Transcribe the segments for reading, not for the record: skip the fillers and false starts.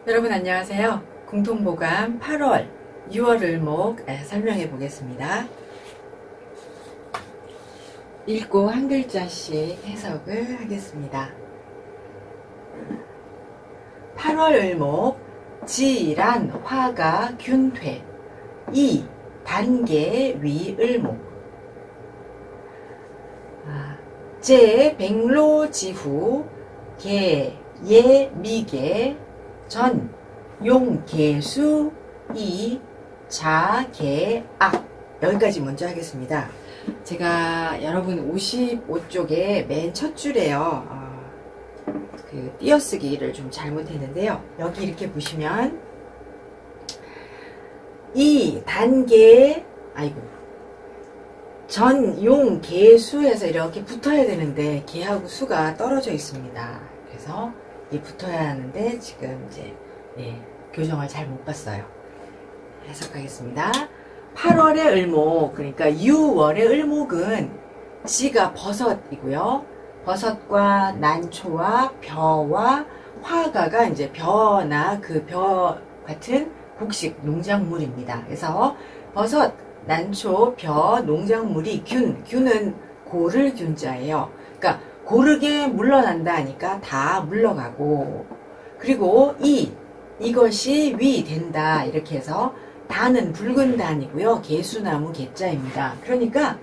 여러분 안녕하세요. 공통보감 8월, 6월 을목 설명해 보겠습니다. 읽고 한 글자씩 해석을 하겠습니다. 8월 을목, 지란 화가 균퇴, 이 단계 위 을목, 제 백로지후, 개 예 미개, 전 용 개수 이 자 개 악. 여기까지 먼저 하겠습니다. 제가 여러분 55쪽에 맨 첫 줄에요, 그 띄어쓰기를 좀 잘못했는데요. 여기 이렇게 보시면 이 단계, 전 용 개수에서 이렇게 붙어야 되는데 개하고 수가 떨어져 있습니다. 그래서 이 붙어야 하는데 지금 이제 교정을 잘 못 봤어요. 해석하겠습니다. 8월의 을목, 그러니까 6월의 을목은 지가 버섯이고요. 버섯과 난초와 벼와 화가가 이제 벼나 그 벼 같은 곡식 농작물입니다. 그래서 버섯, 난초, 벼, 농작물이 균은 고를 균자예요. 그러니까 고르게 물러난다 하니까 다 물러가고, 그리고 이것이 위 된다 이렇게 해서 단은 붉은 단이고요. 개수나무 개자입니다. 그러니까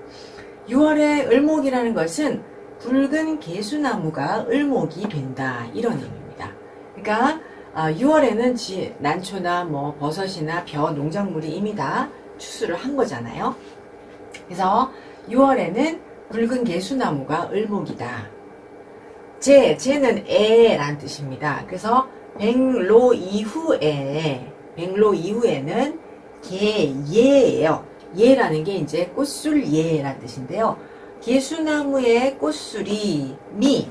6월의 을목이라는 것은 붉은 개수나무가 을목이 된다 이런 의미입니다. 그러니까 6월에는 난초나 뭐 버섯이나 벼 농작물이 이미 다 추수를 한 거잖아요. 그래서 6월에는 붉은 개수나무가 을목이다. 제는 애란 뜻입니다. 그래서 백로 이후에는 개예예요. 예라는 게 이제 꽃술예란 뜻인데요. 개수나무의 꽃술이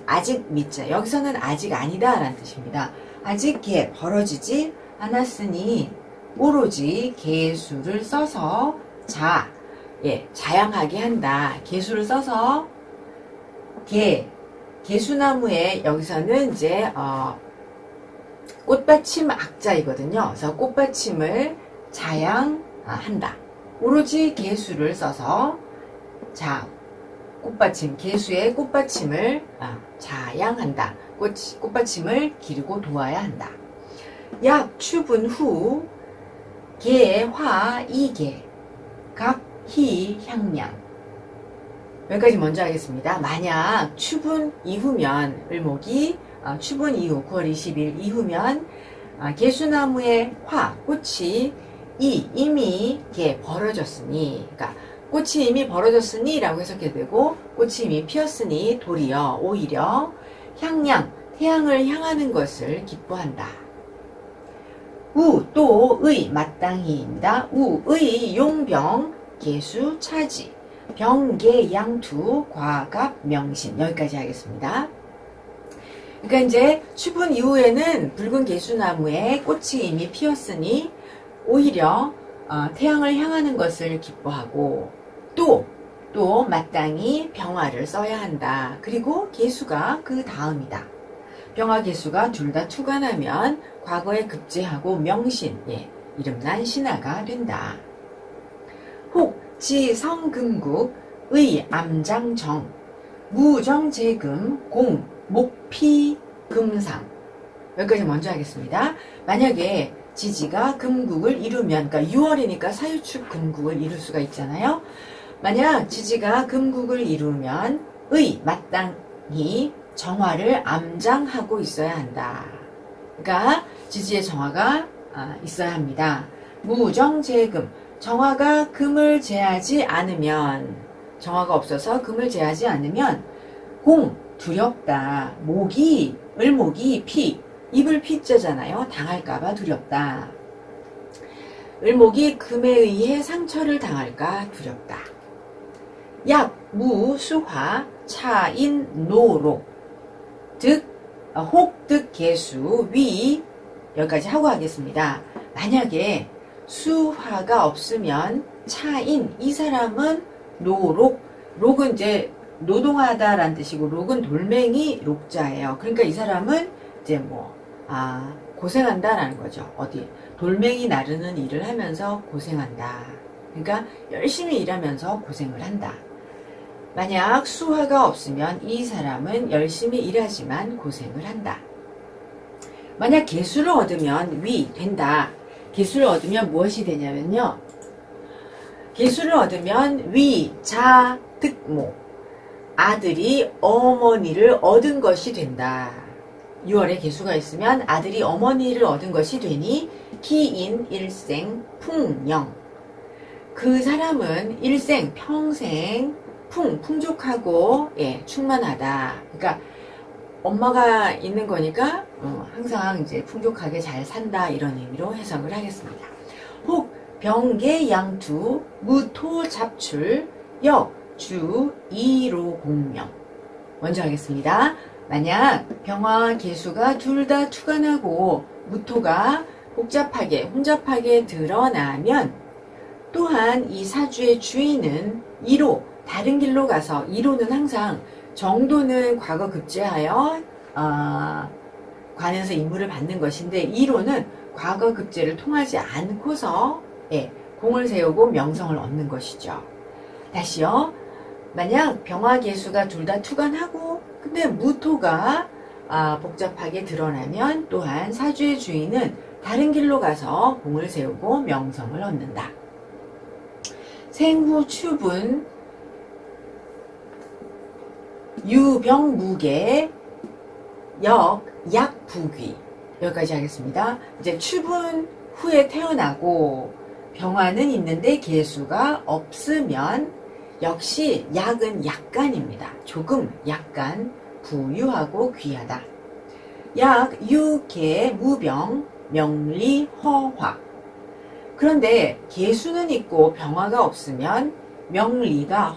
아직 미자, 여기서는 아직 아니다 라는 뜻입니다. 아직 벌어지지 않았으니 오로지 개수를 써서 자양하게 한다. 개수를 써서 개수나무에, 여기서는 이제 꽃받침 악자이거든요. 그래서 꽃받침을 자양한다. 오로지 개수를 써서 개수의 꽃받침을 자양한다. 꽃받침을 기르고 도와야 한다. 약 추분 후 개, 화, 이개, 각, 희, 향량. 여기까지 먼저 하겠습니다. 만약 추분 이후면, 을목이 추분 이후 9월 20일 이후면 개수나무의 꽃이 이미 벌어졌으니, 그러니까 꽃이 이미 벌어졌으니 라고 해석해도 되고, 꽃이 이미 피었으니 오히려 향량, 태양을 향하는 것을 기뻐한다. 또의 마땅히입니다. 의 용병 개수 차지, 병계 양투 과갑 명신. 여기까지 하겠습니다. 그러니까 이제 추분 이후에는 붉은 개수나무에 꽃이 이미 피었으니 오히려 태양을 향하는 것을 기뻐하고, 또 마땅히 병화를 써야 한다. 그리고 개수가 그 다음이다. 병화 개수가 둘 다 투간하면 과거에 급제하고 명신, 이름난 신하가 된다. 혹 지성금국 의 암장정 무정재금 공 목피 금상. 여기까지 먼저 하겠습니다. 만약에 지지가 금국을 이루면, 그러니까 6월이니까 사유축 금국을 이룰 수가 있잖아요. 만약 지지가 금국을 이루면 마땅히 정화를 암장하고 있어야 한다. 그러니까 지지의 정화가 있어야 합니다. 무정재금, 정화가 금을 제하지 않으면, 정화가 없어서 금을 제하지 않으면 두렵다. 을목이 입을 피자잖아요. 당할까봐 두렵다. 을목이 금에 의해 상처를 당할까 두렵다. 무수화 차인 노록 혹득 개수 위. 여기까지 하고 하겠습니다. 만약에 수화가 없으면 차인, 이 사람은 록은 이제 노동하다라는 뜻이고, 록은 돌멩이 록자예요. 그러니까 이 사람은 이제 고생한다라는 거죠. 어디 돌멩이 나르는 일을 하면서 고생한다. 그러니까 열심히 일하면서 고생을 한다. 만약 수화가 없으면 이 사람은 열심히 일하지만 고생을 한다. 만약 계수를 얻으면 위, 된다. 계수를 얻으면 무엇이 되냐면요. 계수를 얻으면 위, 자, 득모. 아들이 어머니를 얻은 것이 된다. 6월에 계수가 있으면 아들이 어머니를 얻은 것이 되니 기인 일생 풍령. 그 사람은 일생 평생 풍족하고 충만하다. 그러니까 엄마가 있는 거니까 항상 이제 풍족하게 잘 산다 이런 의미로 해석을 하겠습니다. 혹 병계 양투 무토 잡출 역 주 이로 공명. 먼저 하겠습니다. 만약 병화 계수가 둘 다 투간하고 무토가 복잡하게 혼잡하게 드러나면 또한 이 사주의 주인은 이로 다른 길로 가서 이로는 항상 정도는 과거 급제하여 관에서 임무를 받는 것인데 이로는 과거 급제를 통하지 않고서 공을 세우고 명성을 얻는 것이죠. 다시요. 만약 병화계수가 둘 다 투간하고 근데 무토가 복잡하게 드러나면 또한 사주의 주인은 다른 길로 가서 공을 세우고 명성을 얻는다. 생후 추분 유병무계 약부귀 여기까지 하겠습니다. 이제 추분 후에 태어나고 병화는 있는데 계수가 없으면 역시 약은 약간입니다. 조금 약간 부유하고 귀하다. 약 유계 무병 명리 허화. 그런데 계수는 있고 병화가 없으면 명리가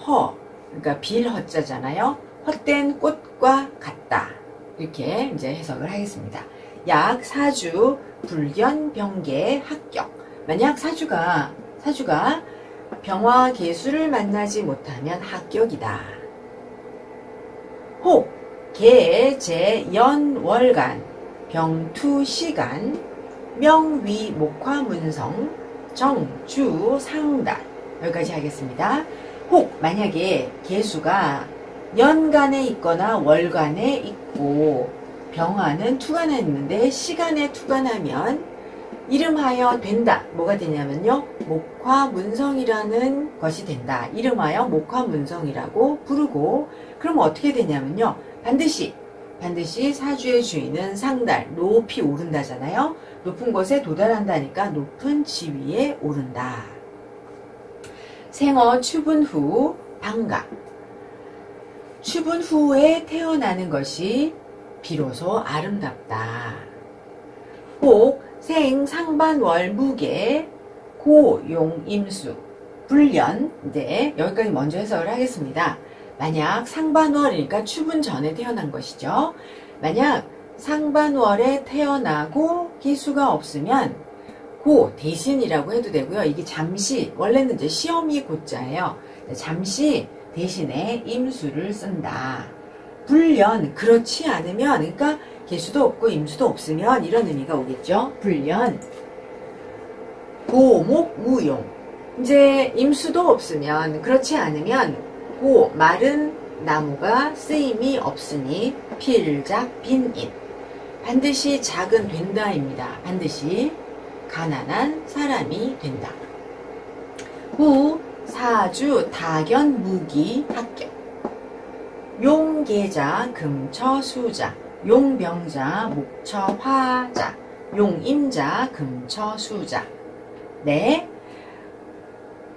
그러니까 빌허자잖아요. 헛된 꽃과 같다. 이렇게 이제 해석을 하겠습니다. 약 사주 불견 병계 합격. 만약 사주가 병화 계수를 만나지 못하면 합격이다. 혹 계 제 연 월간 병투 시간 명위 목화 문성 정주 상달. 여기까지 하겠습니다. 혹 만약에 계수가 연간에 있거나 월간에 있고 병화는 투간에 있는데 시간에 투간하면 이름하여 된다. 뭐가 되냐면요. 목화문성이라는 것이 된다. 이름하여 목화문성이라고 부르고 그럼 어떻게 되냐면요. 반드시 사주의 주인은 상달, 높이 오른다잖아요. 높은 곳에 도달한다니까 높은 지위에 오른다. 생어 추분 후 방가. 추분 후에 태어나는 것이 비로소 아름답다. 혹 생 상반월 무계 고용 임수 불년. 네, 여기까지 먼저 해석을 하겠습니다. 만약 상반월이니까 추분 전에 태어난 것이죠. 만약 상반월에 태어나고 계수가 없으면 고 대신이라고 해도 되고요. 이게 잠시 원래는 이제 시험이 고자예요. 잠시 대신에 임수를 쓴다. 불년 그렇지 않으면 그러니까 계수도 없고 임수도 없으면 이런 의미가 오겠죠. 불년 고목 무용. 이제 임수도 없으면 그렇지 않으면 고 마른 나무가 쓰임이 없으니 필작 빈인. 반드시 작은 된다입니다. 반드시 가난한 사람이 된다. 후 사주 다견 무기 합격. 용계자 금처수자 용병자 목처화자 용임자 금처수자. 네,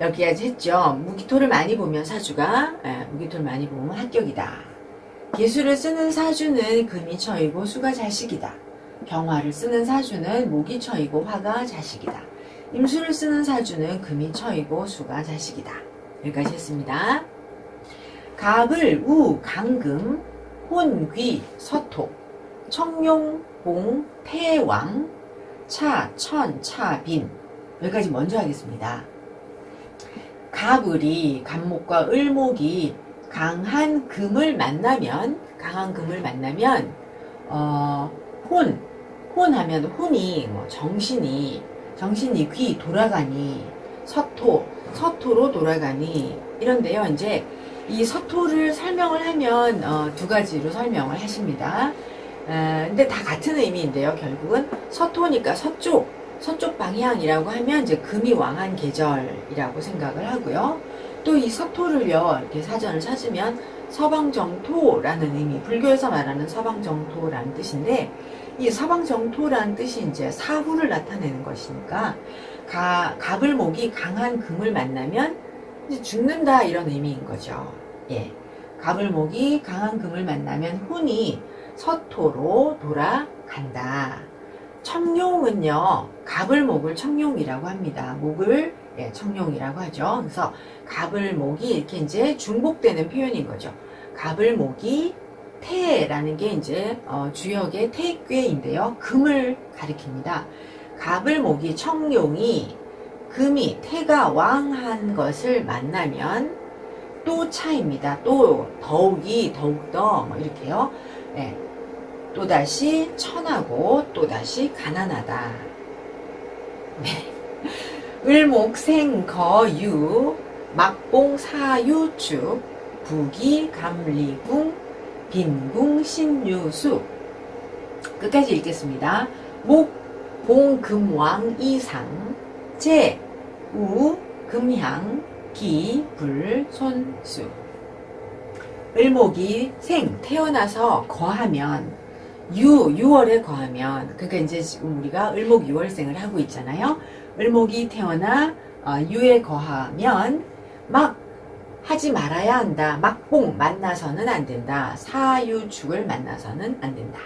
여기까지 했죠. 무기토를 많이 보면 사주가 무기토를 많이 보면 합격이다. 계수를 쓰는 사주는 금이 처이고 수가 자식이다. 병화를 쓰는 사주는 목이 처이고 화가 자식이다. 임수를 쓰는 사주는 금이 처이고 수가 자식이다. 여기까지 했습니다. 갑을 우 강금 혼귀 서토 청룡 봉 태왕 차 천 차빈. 여기까지 먼저 하겠습니다. 갑을이 갑목과 을목이 강한 금을 만나면 혼하면 혼이 뭐 정신이 귀 돌아가니, 서토로 돌아가니 이런데요. 이제 이 서토를 설명을 하면 두 가지로 설명을 하십니다. 근데 다 같은 의미인데요. 결국은 서토니까 서쪽 방향이라고 하면 이제 금이 왕한 계절이라고 생각을 하고요. 또 이 서토를요, 이렇게 사전을 찾으면 서방정토라는 의미, 불교에서 말하는 서방정토라는 뜻인데, 이 서방정토라는 뜻이 이제 사후를 나타내는 것이니까, 갑을목이 강한 금을 만나면 이제 죽는다 이런 의미인 거죠. 예. 갑을목이 강한 금을 만나면 혼이 서토로 돌아간다. 청룡은요, 갑을목을 청룡이라고 합니다. 목을 청룡이라고 하죠. 그래서 갑을목이 이렇게 이제 중복되는 표현인 거죠. 갑을목이 태라는 게 이제 주역의 태괴인데요. 금을 가리킵니다. 갑을목이 청룡이 금이 태가 왕한 것을 만나면 또 차입니다. 또 더욱더 뭐 이렇게요. 네. 또다시 천하고 또다시 가난하다. 네. 을목생거유 막봉사유축 부기감리궁 빈궁신유수. 끝까지 읽겠습니다. 목봉금왕이상 제우금향 기불손수. 을목이 태어나서 거하면 6월에 거하면, 그러니까 이제 지금 우리가 을목 6월생을 하고 있잖아요. 을목이 태어나 유에 거하면 막 하지 말아야 한다. 막봉 만나서는 안 된다. 사유축을 만나서는 안 된다.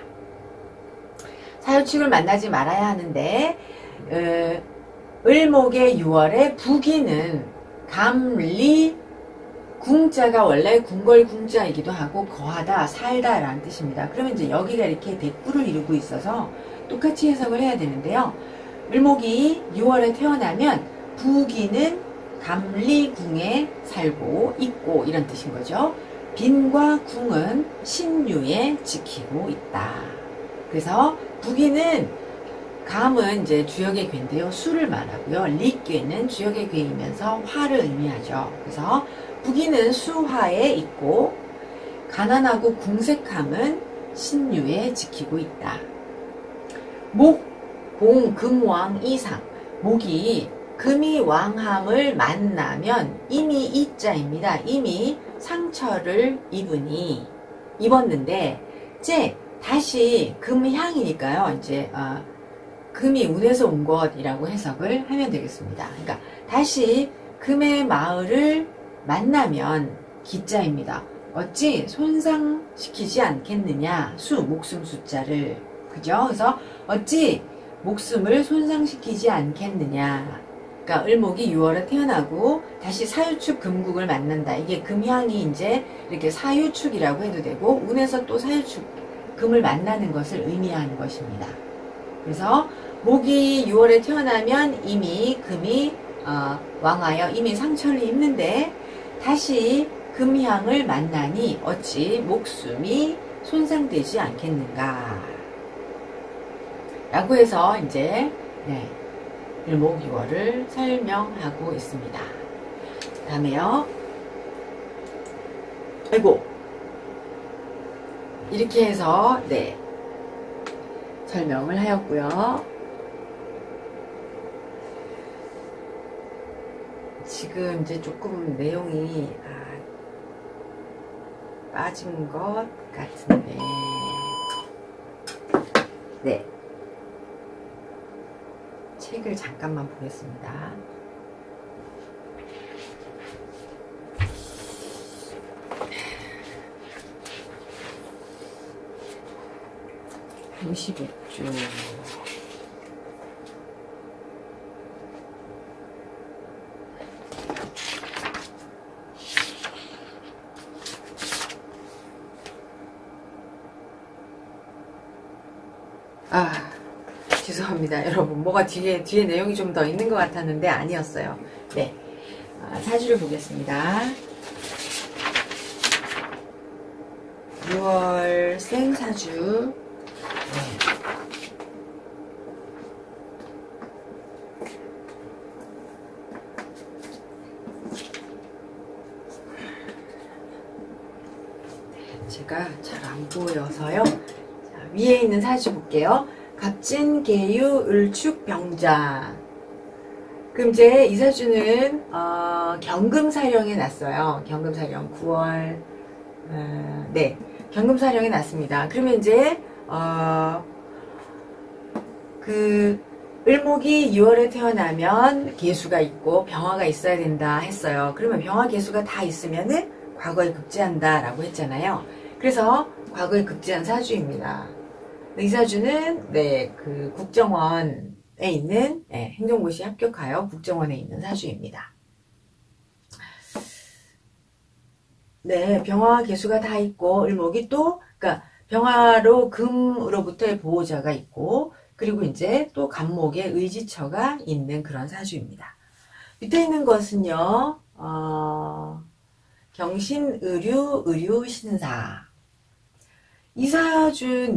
사유축을 만나지 말아야 하는데 을목의 6월에 부기는 감리 궁자가 원래 궁궐궁자이기도 하고 거하다, 살다 라는 뜻입니다. 그러면 이제 여기가 이렇게 대꾸를 이루고 있어서 똑같이 해석을 해야 되는데요. 을목이 6월에 태어나면 부기는 감리궁에 살고 있고 이런 뜻인 거죠. 빈과 궁은 신유에 지키고 있다. 그래서 부기는 감은 이제 주역의 괴인데요. 수를 말하고요. 리괴는 주역의 괴이면서 화를 의미하죠. 그래서 부기는 수화에 있고 가난하고 궁색함은 신유에 지키고 있다. 목, 공, 금, 왕, 이상. 목이 금이 왕함을 만나면 이미 이자입니다. 이미 상처를 입었는데 다시 금향이니까요. 이제 금이 운에서 온 것이라고 해석을 하면 되겠습니다. 그러니까 다시 금의 마을을 만나면 기자입니다. 어찌 손상시키지 않겠느냐. 목숨 숫자를. 그죠? 그래서 어찌 목숨을 손상시키지 않겠느냐. 그러니까 을목이 6월에 태어나고 다시 사유축 금국을 만난다. 이게 금향이 이제 이렇게 사유축이라고 해도 되고 운에서 또 사유축 금을 만나는 것을 의미하는 것입니다. 그래서 목이 6월에 태어나면 이미 금이 왕하여 이미 상처를 입는데 다시 금향을 만나니 어찌 목숨이 손상되지 않겠는가 라고 해서 이제 을목 6월을 설명하고 있습니다. 다음에요. 아이고 이렇게 해서 설명을 하였고요. 지금 이제 조금 내용이 빠진 것 같은데 책을 잠깐만 보겠습니다. (55쪽) 죄송합니다. 여러분, 뭐가 뒤에 내용이 좀 더 있는 것 같았는데 아니었어요. 사주를 보겠습니다. 6월생 사주. 글씨가 잘 안 보여서요. 자, 위에 있는 사주 볼게요. 갑진, 계유, 을축, 병자. 그럼 이제 이 사주는 경금사령에 났어요. 경금사령 9월 네, 경금사령에 났습니다. 그러면 이제 그 을목이 6월에 태어나면 계수가 있고 병화가 있어야 된다 했어요. 그러면 병화 계수가 다 있으면은 과거에 급제한다 라고 했잖아요. 그래서 과거에 급제한 사주입니다. 이 사주는 네, 그 국정원에 있는 행정고시 합격하여 국정원에 있는 사주입니다. 네, 병화와 계수가 다 있고 을목이 또 그러니까 병화로 금으로부터의 보호자가 있고 그리고 이제 또 간목의 의지처가 있는 그런 사주입니다. 밑에 있는 것은요, 경신, 의류, 의류신사. 이 사주는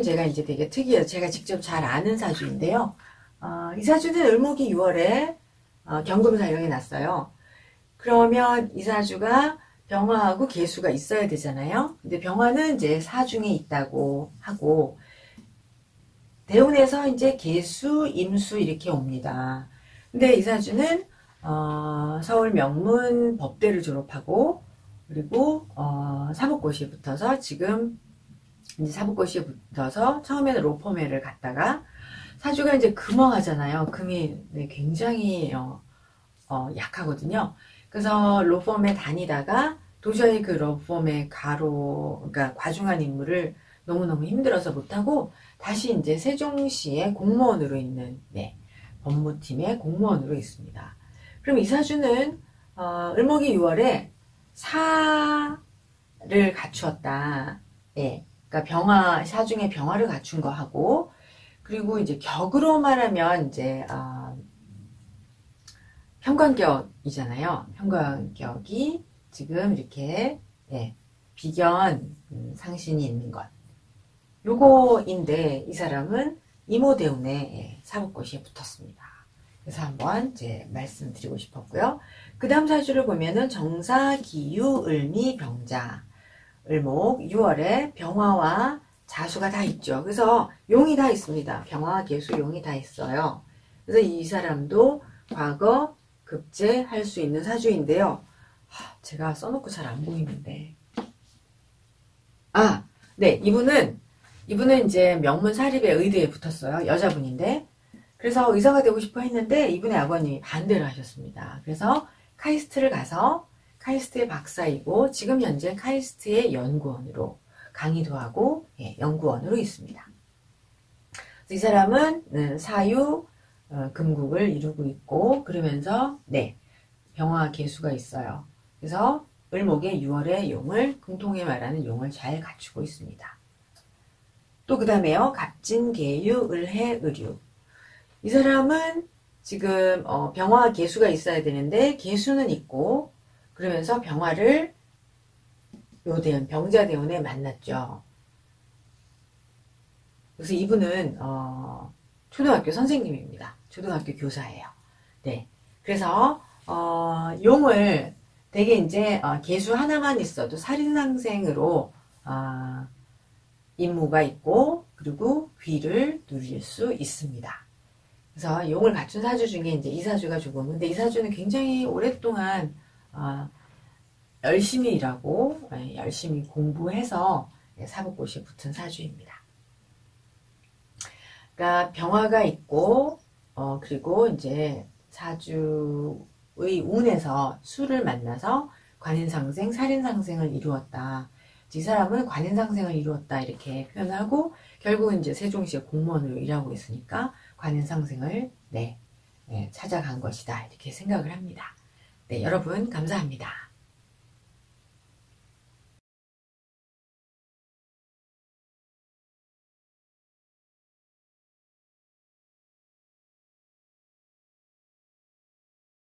제가 이제 되게 특이해요. 제가 직접 잘 아는 사주인데요. 이 사주는 을목이 6월에 경금사령에 났어요. 그러면 이 사주가 병화하고 계수가 있어야 되잖아요. 근데 병화는 이제 사중에 있다고 하고, 대운에서 이제 계수, 임수 이렇게 옵니다. 근데 이 사주는 서울 명문 법대를 졸업하고 그리고 사법고시에 붙어서 지금 이제 사법고시에 붙어서 처음에는 로펌회를 갔다가 사주가 이제 금화하잖아요. 금이 네, 굉장히 약하거든요. 그래서 로펌에 다니다가 도저히 그 로펌의 그러니까 과중한 임무를 너무너무 힘들어서 못하고 다시 이제 세종시의 공무원으로 있는 법무팀의 공무원으로 있습니다. 그럼 이 사주는 을목이 6월에 사를 갖추었다. 그러니까 사중에 병화를 갖춘 거 하고 그리고 이제 격으로 말하면 이제 편관격이잖아요. 편관격이 지금 이렇게 비견 상신이 있는 것. 요거인데 이 사람은 이모대운에 사법고시에 붙었습니다. 그래서 한번 이제 말씀드리고 싶었고요. 그 다음 사주를 보면은 정사, 기유, 을미, 병자. 을목 6월에 병화와 자수가 다 있죠. 그래서 용이 다 있습니다. 병화, 계수, 용이 다 있어요. 그래서 이 사람도 과거 급제할 수 있는 사주인데요. 제가 써놓고 잘 안 보이는데. 네, 이분은 이제 명문 사립의 의대에 붙었어요. 여자분인데. 그래서 의사가 되고 싶어 했는데 이분의 아버님이 반대를 하셨습니다. 그래서 카이스트를 가서 카이스트의 박사이고 지금 현재 카이스트의 연구원으로 강의도 하고 연구원으로 있습니다. 이 사람은 사유 금국을 이루고 있고 그러면서 병화 계수가 있어요. 그래서 을목의 6월의 용을 공통에 말하는 용을 잘 갖추고 있습니다. 또 그 다음에요. 갑진, 계유, 을해, 의류. 이 사람은 지금 병화 계수가 있어야 되는데 계수는 있고 그러면서 병화를 요대운 병자대운에 만났죠. 그래서 이분은 초등학교 선생님입니다. 초등학교 교사예요. 네. 그래서 용을 되게 이제 계수 하나만 있어도 살인상생으로 임무가 있고 그리고 귀를 누릴 수 있습니다. 그래서 용을 갖춘 사주 중에 이제 이 사주가 조금 근데 이 사주는 굉장히 오랫동안 열심히 일하고 열심히 공부해서 사법고시에 붙은 사주입니다. 그러니까 병화가 있고 그리고 이제 사주의 운에서 수를 만나서 관인상생, 살인상생을 이루었다. 이 사람은 관인상생을 이루었다 이렇게 표현하고 결국은 이제 세종시의 공무원으로 일하고 있으니까 관인상생을 찾아간 것이다 이렇게 생각을 합니다. 네, 여러분 감사합니다.